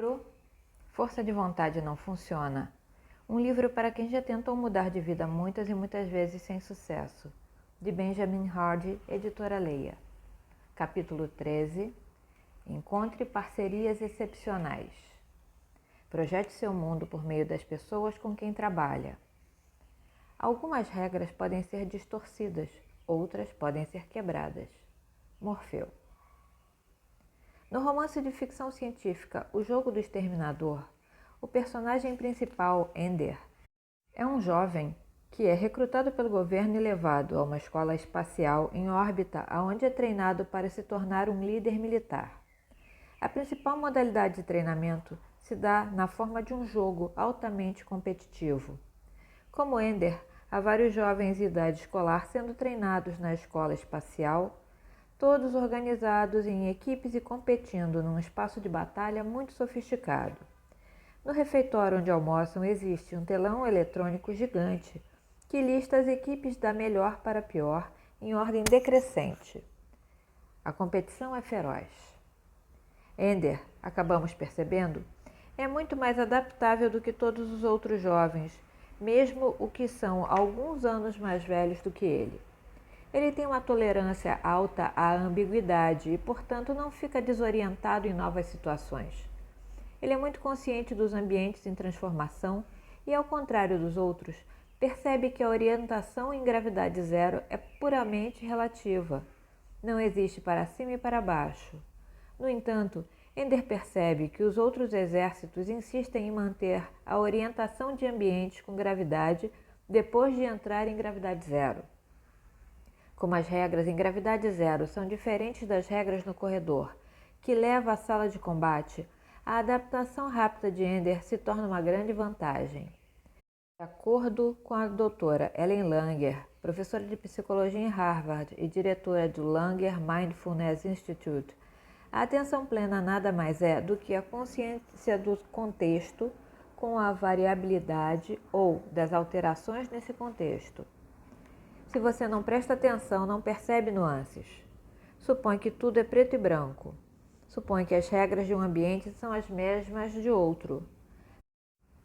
livro Força de Vontade Não Funciona. Um livro para quem já tentou mudar de vida muitas e muitas vezes sem sucesso. De Benjamin Hardy, editora Leia. Capítulo 13. Encontre parcerias excepcionais. Projete seu mundo por meio das pessoas com quem trabalha. Algumas regras podem ser distorcidas, outras podem ser quebradas. Morfeu. No romance de ficção científica O Jogo do Exterminador, o personagem principal, Ender, é um jovem que é recrutado pelo governo e levado a uma escola espacial em órbita, onde é treinado para se tornar um líder militar. A principal modalidade de treinamento se dá na forma de um jogo altamente competitivo. Como Ender, há vários jovens de idade escolar sendo treinados na escola espacial, todos organizados em equipes e competindo num espaço de batalha muito sofisticado. No refeitório onde almoçam existe um telão eletrônico gigante que lista as equipes da melhor para a pior em ordem decrescente. A competição é feroz. Ender, acabamos percebendo, é muito mais adaptável do que todos os outros jovens, mesmo os que são alguns anos mais velhos do que ele. Ele tem uma tolerância alta à ambiguidade e, portanto, não fica desorientado em novas situações. Ele é muito consciente dos ambientes em transformação e, ao contrário dos outros, percebe que a orientação em gravidade zero é puramente relativa. Não existe para cima e para baixo. No entanto, Ender percebe que os outros exércitos insistem em manter a orientação de ambientes com gravidade depois de entrar em gravidade zero. Como as regras em gravidade zero são diferentes das regras no corredor, que leva à sala de combate, a adaptação rápida de Ender se torna uma grande vantagem. De acordo com a doutora Ellen Langer, professora de psicologia em Harvard e diretora do Langer Mindfulness Institute, a atenção plena nada mais é do que a consciência do contexto com a variabilidade ou das alterações nesse contexto. Se você não presta atenção, não percebe nuances. Supõe que tudo é preto e branco. Supõe que as regras de um ambiente são as mesmas de outro.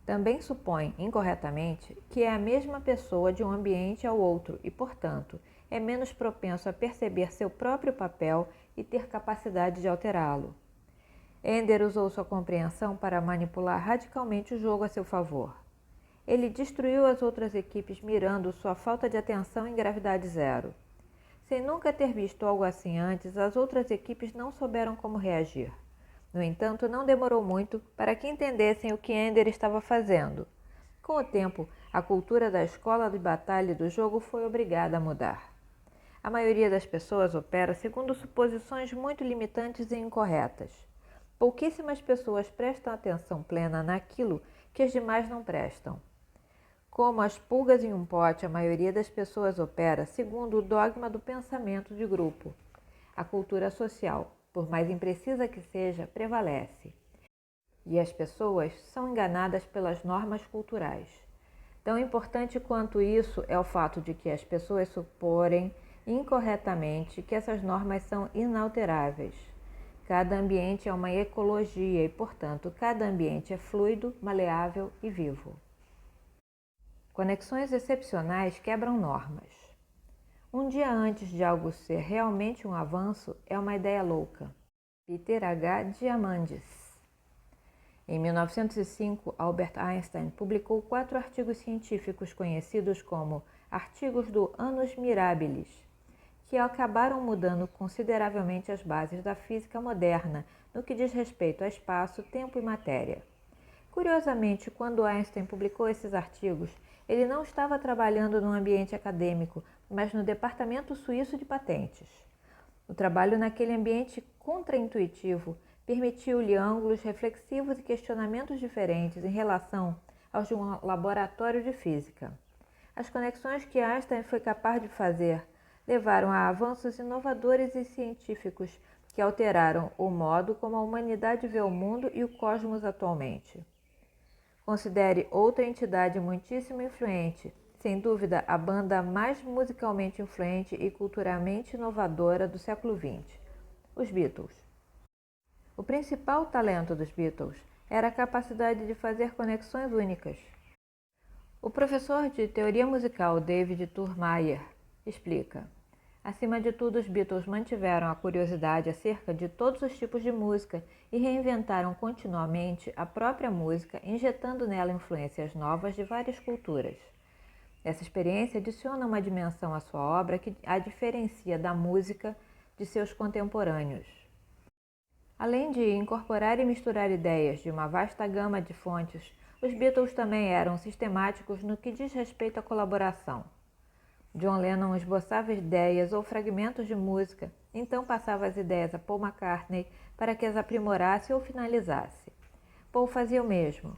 Também supõe, incorretamente, que é a mesma pessoa de um ambiente ao outro e, portanto, é menos propenso a perceber seu próprio papel e ter capacidade de alterá-lo. Ender usou sua compreensão para manipular radicalmente o jogo a seu favor. Ele destruiu as outras equipes mirando sua falta de atenção em gravidade zero. Sem nunca ter visto algo assim antes, as outras equipes não souberam como reagir. No entanto, não demorou muito para que entendessem o que Ender estava fazendo. Com o tempo, a cultura da escola de batalha e do jogo foi obrigada a mudar. A maioria das pessoas opera segundo suposições muito limitantes e incorretas. Pouquíssimas pessoas prestam atenção plena naquilo que as demais não prestam. Como as pulgas em um pote, a maioria das pessoas opera segundo o dogma do pensamento de grupo. A cultura social, por mais imprecisa que seja, prevalece. E as pessoas são enganadas pelas normas culturais. Tão importante quanto isso é o fato de que as pessoas suporem incorretamente que essas normas são inalteráveis. Cada ambiente é uma ecologia e, portanto, cada ambiente é fluido, maleável e vivo. Conexões excepcionais quebram normas. Um dia antes de algo ser realmente um avanço é uma ideia louca. Peter H. Diamandis. Em 1905, Albert Einstein publicou 4 artigos científicos conhecidos como artigos do Annus Mirabilis, que acabaram mudando consideravelmente as bases da física moderna no que diz respeito a espaço, tempo e matéria. Curiosamente, quando Einstein publicou esses artigos, ele não estava trabalhando num ambiente acadêmico, mas no Departamento Suíço de Patentes. O trabalho naquele ambiente contraintuitivo permitiu-lhe ângulos reflexivos e questionamentos diferentes em relação aos de um laboratório de física. As conexões que Einstein foi capaz de fazer levaram a avanços inovadores e científicos que alteraram o modo como a humanidade vê o mundo e o cosmos atualmente. Considere outra entidade muitíssimo influente, sem dúvida a banda mais musicalmente influente e culturalmente inovadora do século XX, os Beatles. O principal talento dos Beatles era a capacidade de fazer conexões únicas. O professor de teoria musical David Thurmaier explica: acima de tudo, os Beatles mantiveram a curiosidade acerca de todos os tipos de música e reinventaram continuamente a própria música, injetando nela influências novas de várias culturas. Essa experiência adiciona uma dimensão à sua obra que a diferencia da música de seus contemporâneos. Além de incorporar e misturar ideias de uma vasta gama de fontes, os Beatles também eram sistemáticos no que diz respeito à colaboração. John Lennon esboçava ideias ou fragmentos de música, então passava as ideias a Paul McCartney para que as aprimorasse ou finalizasse. Paul fazia o mesmo.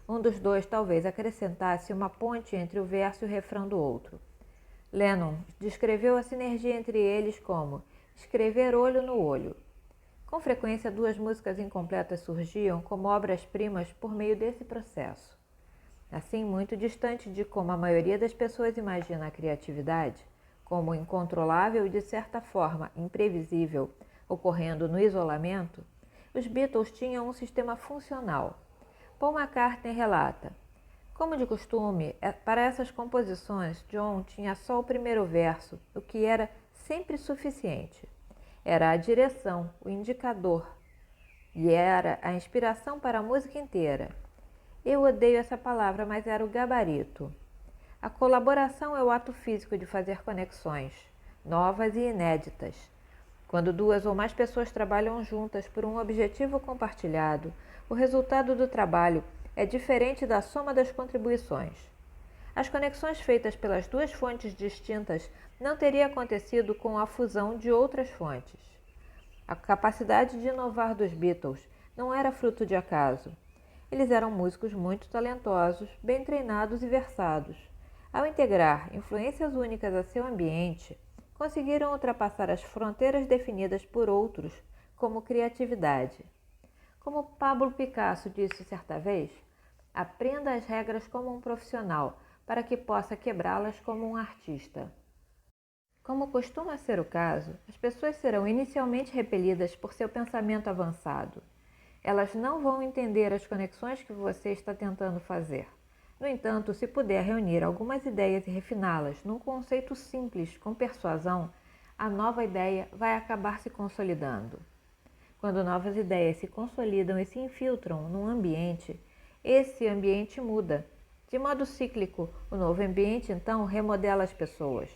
Um dos dois talvez acrescentasse uma ponte entre o verso e o refrão do outro. Lennon descreveu a sinergia entre eles como escrever olho no olho. Com frequência, duas músicas incompletas surgiam como obras-primas por meio desse processo. Assim, muito distante de como a maioria das pessoas imagina a criatividade, como incontrolável e de certa forma imprevisível, ocorrendo no isolamento, os Beatles tinham um sistema funcional. Paul McCartney relata: como de costume, para essas composições, John tinha só o primeiro verso, o que era sempre suficiente. Era a direção, o indicador, e era a inspiração para a música inteira. Eu odeio essa palavra, mas era o gabarito. A colaboração é o ato físico de fazer conexões, novas e inéditas. Quando duas ou mais pessoas trabalham juntas por um objetivo compartilhado, o resultado do trabalho é diferente da soma das contribuições. As conexões feitas pelas duas fontes distintas não teriam acontecido com a fusão de outras fontes. A capacidade de inovar dos Beatles não era fruto de acaso. Eles eram músicos muito talentosos, bem treinados e versados. Ao integrar influências únicas a seu ambiente, conseguiram ultrapassar as fronteiras definidas por outros como criatividade. Como Pablo Picasso disse certa vez, aprenda as regras como um profissional para que possa quebrá-las como um artista. Como costuma ser o caso, as pessoas serão inicialmente repelidas por seu pensamento avançado. Elas não vão entender as conexões que você está tentando fazer. No entanto, se puder reunir algumas ideias e refiná-las num conceito simples com persuasão, a nova ideia vai acabar se consolidando. Quando novas ideias se consolidam e se infiltram num ambiente, esse ambiente muda. De modo cíclico, o novo ambiente então remodela as pessoas.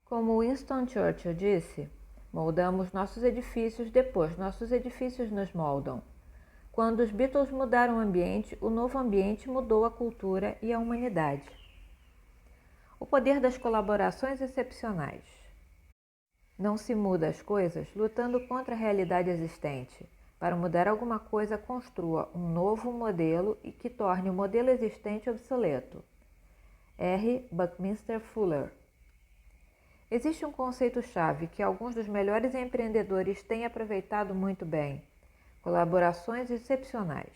Como Winston Churchill disse, moldamos nossos edifícios, depois nossos edifícios nos moldam. Quando os Beatles mudaram o ambiente, o novo ambiente mudou a cultura e a humanidade. O poder das colaborações excepcionais. Não se muda as coisas lutando contra a realidade existente. Para mudar alguma coisa, construa um novo modelo e que torne o modelo existente obsoleto. R. Buckminster Fuller. Existe um conceito-chave que alguns dos melhores empreendedores têm aproveitado muito bem: colaborações excepcionais,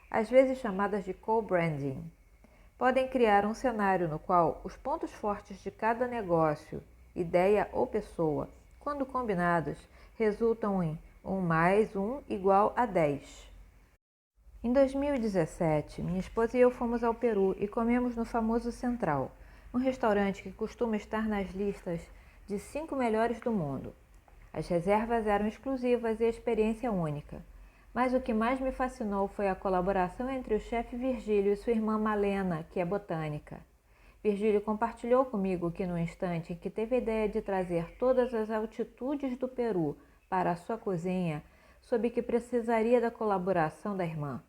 às vezes chamadas de co-branding. Podem criar um cenário no qual os pontos fortes de cada negócio, ideia ou pessoa, quando combinados, resultam em 1 mais 1 igual a 10. Em 2017, minha esposa e eu fomos ao Peru e comemos no famoso Central, um restaurante que costuma estar nas listas de 5 melhores do mundo. As reservas eram exclusivas e a experiência única. Mas o que mais me fascinou foi a colaboração entre o chefe Virgílio e sua irmã Malena, que é botânica. Virgílio compartilhou comigo que no instante em que teve a ideia de trazer todas as altitudes do Peru para a sua cozinha, soube que precisaria da colaboração da irmã.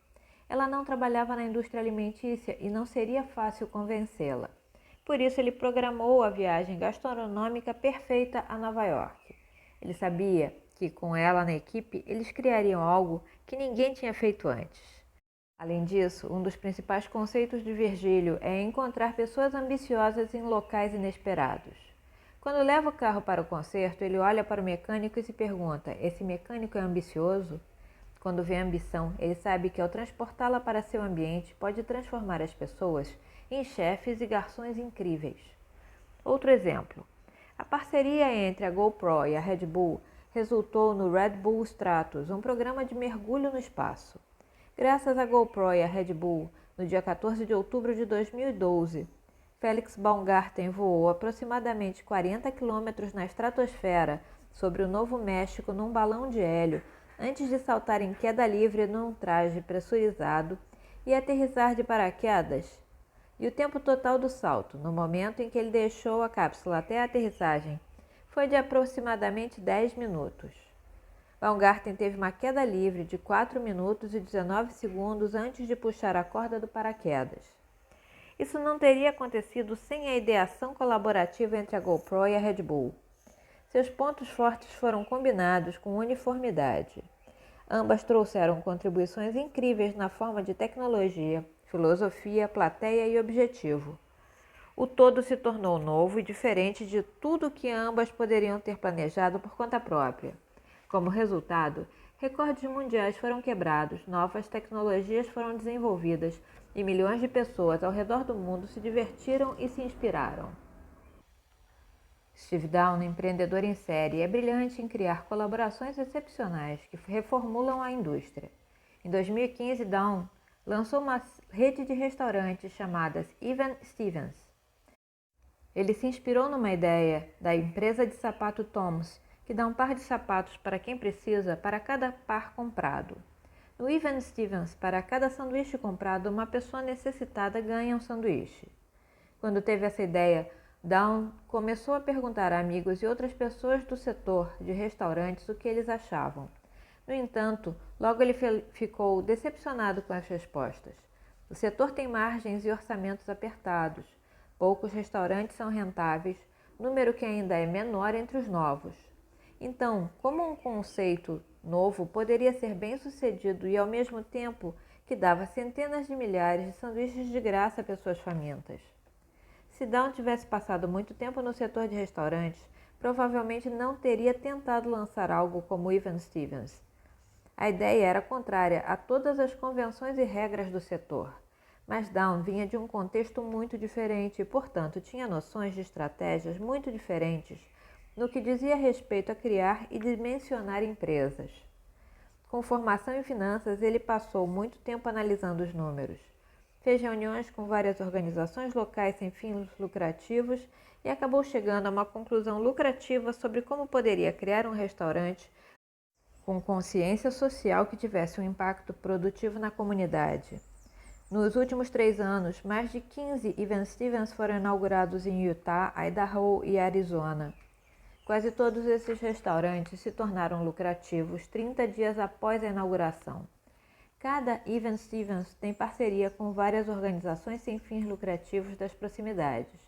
Ela não trabalhava na indústria alimentícia e não seria fácil convencê-la. Por isso, ele programou a viagem gastronômica perfeita a Nova York. Ele sabia que, com ela na equipe, eles criariam algo que ninguém tinha feito antes. Além disso, um dos principais conceitos de Virgílio é encontrar pessoas ambiciosas em locais inesperados. Quando leva o carro para o concerto, ele olha para o mecânico e se pergunta: esse mecânico é ambicioso? Quando vê a ambição, ele sabe que ao transportá-la para seu ambiente, pode transformar as pessoas em chefes e garçons incríveis. Outro exemplo: a parceria entre a GoPro e a Red Bull resultou no Red Bull Stratos, um programa de mergulho no espaço. Graças à GoPro e à Red Bull, no dia 14 de outubro de 2012, Felix Baumgarten voou aproximadamente 40 quilômetros na estratosfera sobre o Novo México num balão de hélio, antes de saltar em queda livre num traje pressurizado e aterrissar de paraquedas. E o tempo total do salto, no momento em que ele deixou a cápsula até a aterrissagem, foi de aproximadamente 10 minutos. Baumgarten teve uma queda livre de 4 minutos e 19 segundos antes de puxar a corda do paraquedas. Isso não teria acontecido sem a ideação colaborativa entre a GoPro e a Red Bull. Seus pontos fortes foram combinados com uniformidade. Ambas trouxeram contribuições incríveis na forma de tecnologia, filosofia, plateia e objetivo. O todo se tornou novo e diferente de tudo que ambas poderiam ter planejado por conta própria. Como resultado, recordes mundiais foram quebrados, novas tecnologias foram desenvolvidas e milhões de pessoas ao redor do mundo se divertiram e se inspiraram. Steve Down, empreendedor em série, é brilhante em criar colaborações excepcionais que reformulam a indústria. Em 2015, Down lançou uma rede de restaurantes chamada Even Stevens. Ele se inspirou numa ideia da empresa de sapato Toms, que dá um par de sapatos para quem precisa para cada par comprado. No Even Stevens, para cada sanduíche comprado, uma pessoa necessitada ganha um sanduíche. Quando teve essa ideia, Down começou a perguntar a amigos e outras pessoas do setor de restaurantes o que eles achavam. No entanto, logo ele ficou decepcionado com as respostas. O setor tem margens e orçamentos apertados. Poucos restaurantes são rentáveis, número que ainda é menor entre os novos. Então, como um conceito novo poderia ser bem sucedido e ao mesmo tempo que dava centenas de milhares de sanduíches de graça a pessoas famintas? Se Down tivesse passado muito tempo no setor de restaurantes, provavelmente não teria tentado lançar algo como Even Stevens. A ideia era contrária a todas as convenções e regras do setor, mas Down vinha de um contexto muito diferente e, portanto, tinha noções de estratégias muito diferentes no que dizia respeito a criar e dimensionar empresas. Com formação em finanças, ele passou muito tempo analisando os números. Fez reuniões com várias organizações locais sem fins lucrativos e acabou chegando a uma conclusão lucrativa sobre como poderia criar um restaurante com consciência social que tivesse um impacto produtivo na comunidade. Nos últimos 3 anos, mais de 15 Even Stevens foram inaugurados em Utah, Idaho e Arizona. Quase todos esses restaurantes se tornaram lucrativos 30 dias após a inauguração. Cada Even Stevens tem parceria com várias organizações sem fins lucrativos das proximidades.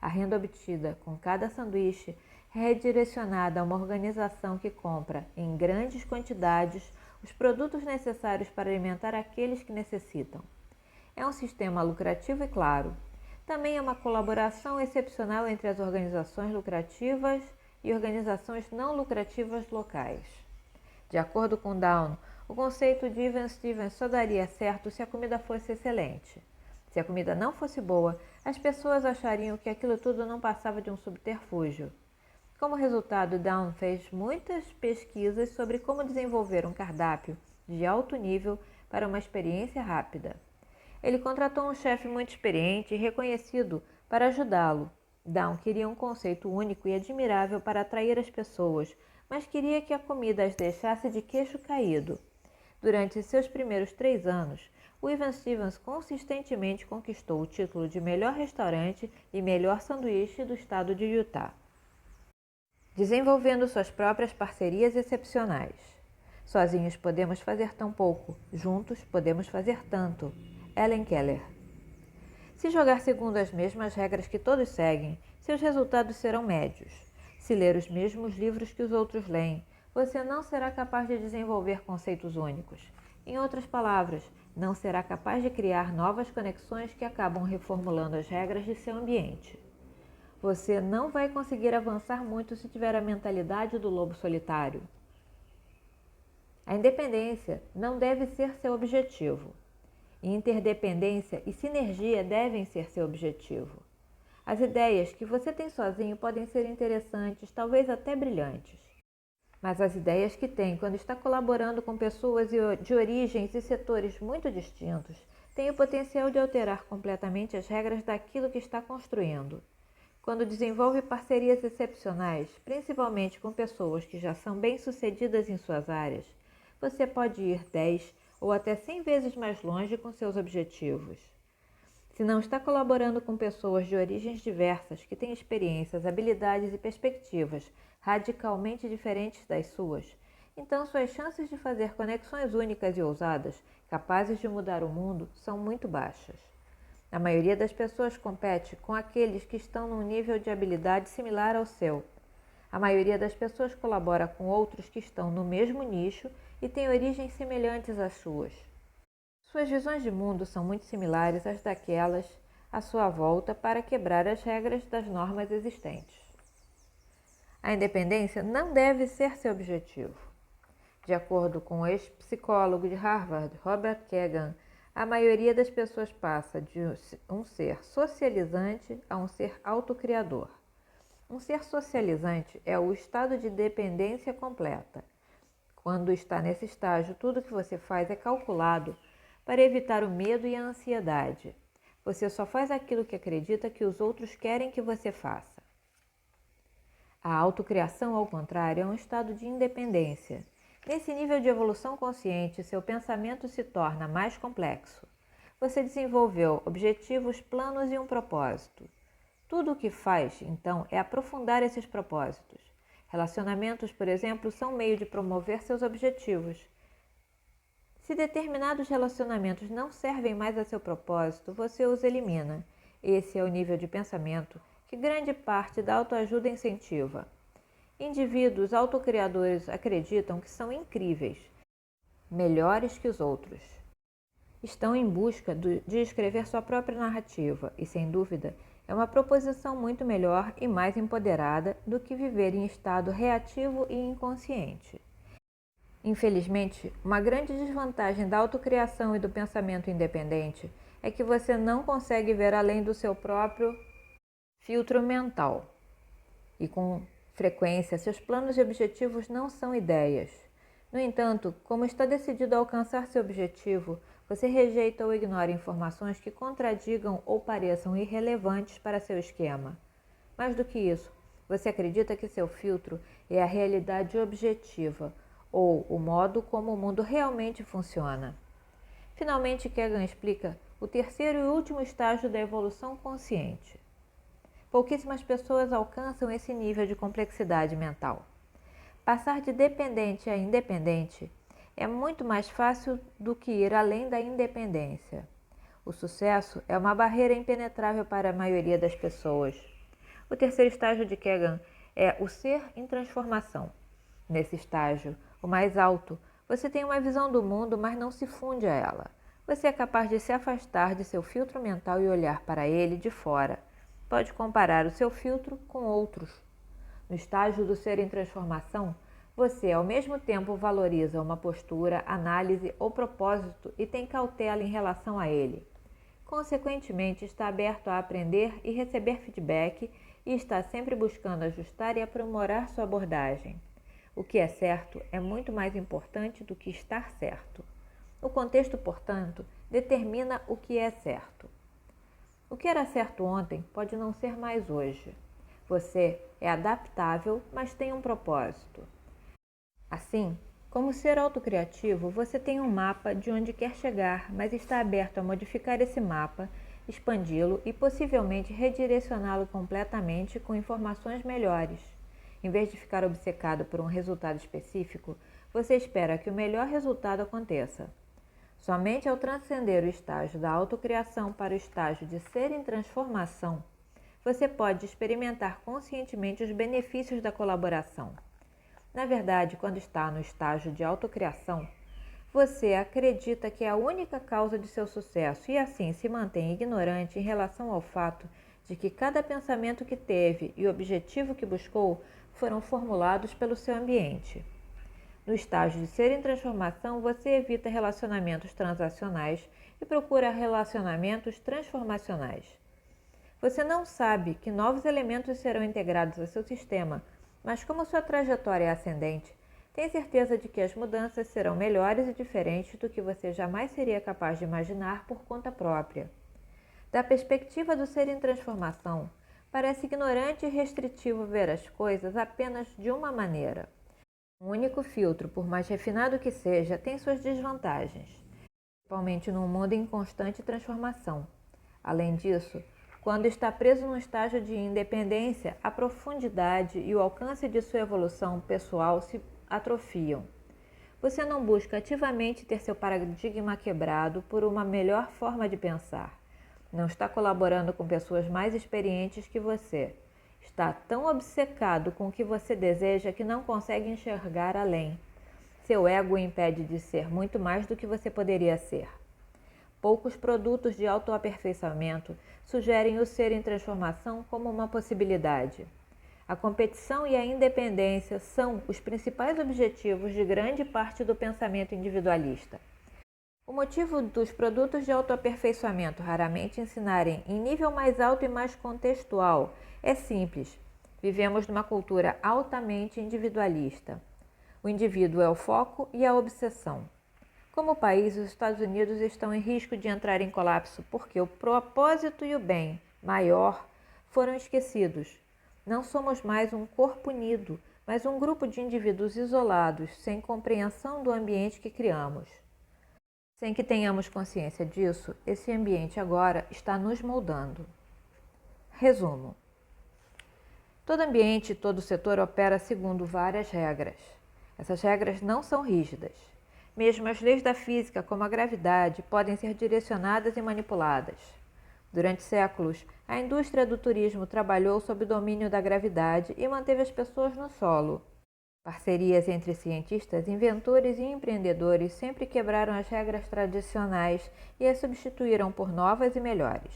A renda obtida com cada sanduíche é redirecionada a uma organização que compra, em grandes quantidades, os produtos necessários para alimentar aqueles que necessitam. É um sistema lucrativo e claro. Também é uma colaboração excepcional entre as organizações lucrativas e organizações não lucrativas locais. De acordo com Down, o conceito de Even Stevens só daria certo se a comida fosse excelente. Se a comida não fosse boa, as pessoas achariam que aquilo tudo não passava de um subterfúgio. Como resultado, Down fez muitas pesquisas sobre como desenvolver um cardápio de alto nível para uma experiência rápida. Ele contratou um chefe muito experiente e reconhecido para ajudá-lo. Down queria um conceito único e admirável para atrair as pessoas, mas queria que a comida as deixasse de queixo caído. Durante seus primeiros 3 anos, o Even Stevens consistentemente conquistou o título de melhor restaurante e melhor sanduíche do estado de Utah, desenvolvendo suas próprias parcerias excepcionais. Sozinhos podemos fazer tão pouco, juntos podemos fazer tanto. Helen Keller. Se jogar segundo as mesmas regras que todos seguem, seus resultados serão médios. Se ler os mesmos livros que os outros leem, você não será capaz de desenvolver conceitos únicos. Em outras palavras, não será capaz de criar novas conexões que acabam reformulando as regras de seu ambiente. Você não vai conseguir avançar muito se tiver a mentalidade do lobo solitário. A independência não deve ser seu objetivo. Interdependência e sinergia devem ser seu objetivo. As ideias que você tem sozinho podem ser interessantes, talvez até brilhantes. Mas as ideias que tem quando está colaborando com pessoas de origens e setores muito distintos têm o potencial de alterar completamente as regras daquilo que está construindo. Quando desenvolve parcerias excepcionais, principalmente com pessoas que já são bem-sucedidas em suas áreas, você pode ir 10 ou até 100 vezes mais longe com seus objetivos. Se não está colaborando com pessoas de origens diversas que têm experiências, habilidades e perspectivas radicalmente diferentes das suas, então suas chances de fazer conexões únicas e ousadas, capazes de mudar o mundo, são muito baixas. A maioria das pessoas compete com aqueles que estão num nível de habilidade similar ao seu. A maioria das pessoas colabora com outros que estão no mesmo nicho e têm origens semelhantes às suas. Suas visões de mundo são muito similares às daquelas à sua volta para quebrar as regras das normas existentes. A independência não deve ser seu objetivo. De acordo com o ex-psicólogo de Harvard, Robert Kagan, a maioria das pessoas passa de um ser socializante a um ser autocriador. Um ser socializante é o estado de dependência completa. Quando está nesse estágio, tudo que você faz é calculado para evitar o medo e a ansiedade. Você só faz aquilo que acredita que os outros querem que você faça. A autocriação, ao contrário, é um estado de independência. Nesse nível de evolução consciente, seu pensamento se torna mais complexo. Você desenvolveu objetivos, planos e um propósito. Tudo o que faz, então, é aprofundar esses propósitos. Relacionamentos, por exemplo, são um meio de promover seus objetivos. Se determinados relacionamentos não servem mais a seu propósito, você os elimina. Esse é o nível de pensamento que grande parte da autoajuda incentiva. Indivíduos autocriadores acreditam que são incríveis, melhores que os outros. Estão em busca de escrever sua própria narrativa e, sem dúvida, é uma proposição muito melhor e mais empoderada do que viver em estado reativo e inconsciente. Infelizmente, uma grande desvantagem da autocriação e do pensamento independente é que você não consegue ver além do seu próprio filtro mental. E com frequência, seus planos e objetivos não são ideias. No entanto, como está decidido a alcançar seu objetivo, você rejeita ou ignora informações que contradigam ou pareçam irrelevantes para seu esquema. Mais do que isso, você acredita que seu filtro é a realidade objetiva, ou o modo como o mundo realmente funciona. Finalmente, Kagan explica o terceiro e último estágio da evolução consciente. Pouquíssimas pessoas alcançam esse nível de complexidade mental. Passar de dependente a independente é muito mais fácil do que ir além da independência. O sucesso é uma barreira impenetrável para a maioria das pessoas. O terceiro estágio de Kagan é o ser em transformação. Nesse estágio, o mais alto, você tem uma visão do mundo, mas não se funde a ela. Você é capaz de se afastar de seu filtro mental e olhar para ele de fora. Pode comparar o seu filtro com outros. No estágio do ser em transformação, você ao mesmo tempo valoriza uma postura, análise ou propósito e tem cautela em relação a ele. Consequentemente, está aberto a aprender e receber feedback e está sempre buscando ajustar e aprimorar sua abordagem. O que é certo é muito mais importante do que estar certo. O contexto, portanto, determina o que é certo. O que era certo ontem pode não ser mais hoje. Você é adaptável, mas tem um propósito. Assim, como ser autocriativo, você tem um mapa de onde quer chegar, mas está aberto a modificar esse mapa, expandi-lo e possivelmente redirecioná-lo completamente com informações melhores. Em vez de ficar obcecado por um resultado específico, você espera que o melhor resultado aconteça. Somente ao transcender o estágio da autocriação para o estágio de ser em transformação, você pode experimentar conscientemente os benefícios da colaboração. Na verdade, quando está no estágio de autocriação, você acredita que é a única causa de seu sucesso e assim se mantém ignorante em relação ao fato de que cada pensamento que teve e o objetivo que buscou foram formulados pelo seu ambiente. No estágio de ser em transformação, você evita relacionamentos transacionais e procura relacionamentos transformacionais. Você não sabe que novos elementos serão integrados ao seu sistema, mas como sua trajetória é ascendente, Tem certeza de que as mudanças serão melhores e diferentes do que você jamais seria capaz de imaginar por conta própria. Da perspectiva do ser em transformação, parece ignorante e restritivo ver as coisas apenas de uma maneira. Um único filtro, por mais refinado que seja, tem suas desvantagens, principalmente num mundo em constante transformação. Além disso, quando está preso num estágio de independência, a profundidade e o alcance de sua evolução pessoal se atrofiam. Você não busca ativamente ter seu paradigma quebrado por uma melhor forma de pensar. Não está colaborando com pessoas mais experientes que você. Está tão obcecado com o que você deseja que não consegue enxergar além. Seu ego o impede de ser muito mais do que você poderia ser. Poucos produtos de autoaperfeiçoamento sugerem o ser em transformação como uma possibilidade. A competição e a independência são os principais objetivos de grande parte do pensamento individualista. O motivo dos produtos de autoaperfeiçoamento raramente ensinarem em nível mais alto e mais contextual é simples. Vivemos numa cultura altamente individualista. O indivíduo é o foco e a obsessão. Como país, os Estados Unidos estão em risco de entrar em colapso porque o propósito e o bem maior foram esquecidos. Não somos mais um corpo unido, mas um grupo de indivíduos isolados, sem compreensão do ambiente que criamos. Sem que tenhamos consciência disso, esse ambiente agora está nos moldando. Resumo. Todo ambiente e todo setor opera segundo várias regras. Essas regras não são rígidas. Mesmo as leis da física, como a gravidade, podem ser direcionadas e manipuladas. Durante séculos, a indústria do turismo trabalhou sob o domínio da gravidade e manteve as pessoas no solo. Parcerias entre cientistas, inventores e empreendedores sempre quebraram as regras tradicionais e as substituíram por novas e melhores.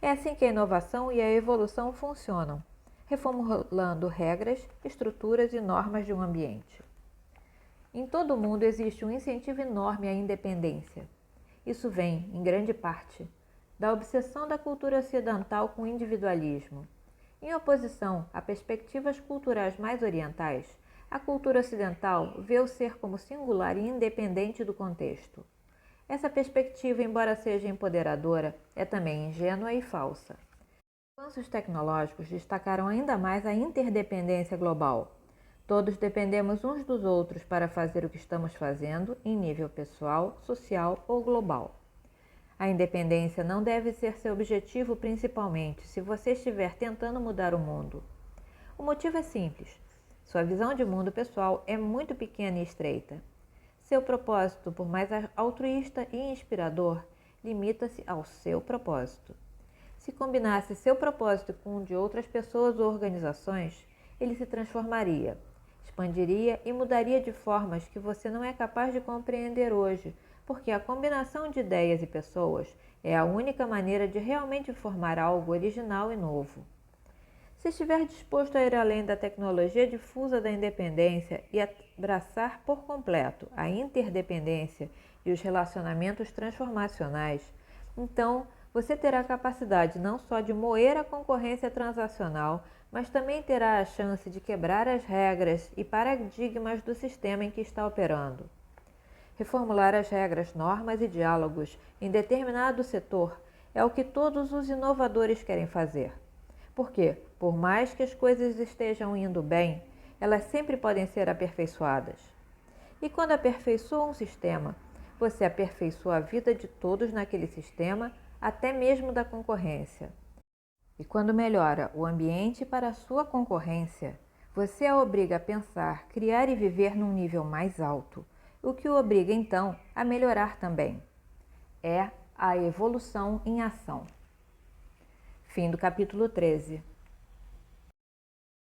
É assim que a inovação e a evolução funcionam, reformulando regras, estruturas e normas de um ambiente. Em todo o mundo existe um incentivo enorme à independência. Isso vem, em grande parte, da obsessão da cultura ocidental com o individualismo. Em oposição a perspectivas culturais mais orientais, a cultura ocidental vê o ser como singular e independente do contexto. Essa perspectiva, embora seja empoderadora, é também ingênua e falsa. Os avanços tecnológicos destacaram ainda mais a interdependência global. Todos dependemos uns dos outros para fazer o que estamos fazendo em nível pessoal, social ou global. A independência não deve ser seu objetivo principalmente se você estiver tentando mudar o mundo. O motivo é simples. Sua visão de mundo pessoal é muito pequena e estreita. Seu propósito, por mais altruísta e inspirador, limita-se ao seu propósito. Se combinasse seu propósito com o de outras pessoas ou organizações, ele se transformaria, expandiria e mudaria de formas que você não é capaz de compreender hoje, porque a combinação de ideias e pessoas é a única maneira de realmente formar algo original e novo. Se estiver disposto a ir além da tecnologia difusa da independência e abraçar por completo a interdependência e os relacionamentos transformacionais, então você terá a capacidade não só de moer a concorrência transacional, mas também terá a chance de quebrar as regras e paradigmas do sistema em que está operando. Reformular as regras, normas e diálogos em determinado setor é o que todos os inovadores querem fazer. Porque, por mais que as coisas estejam indo bem, elas sempre podem ser aperfeiçoadas. E quando aperfeiçoa um sistema, você aperfeiçoa a vida de todos naquele sistema, até mesmo da concorrência. E quando melhora o ambiente para a sua concorrência, você a obriga a pensar, criar e viver num nível mais alto, o que o obriga então a melhorar também. É a evolução em ação. Fim do capítulo 13.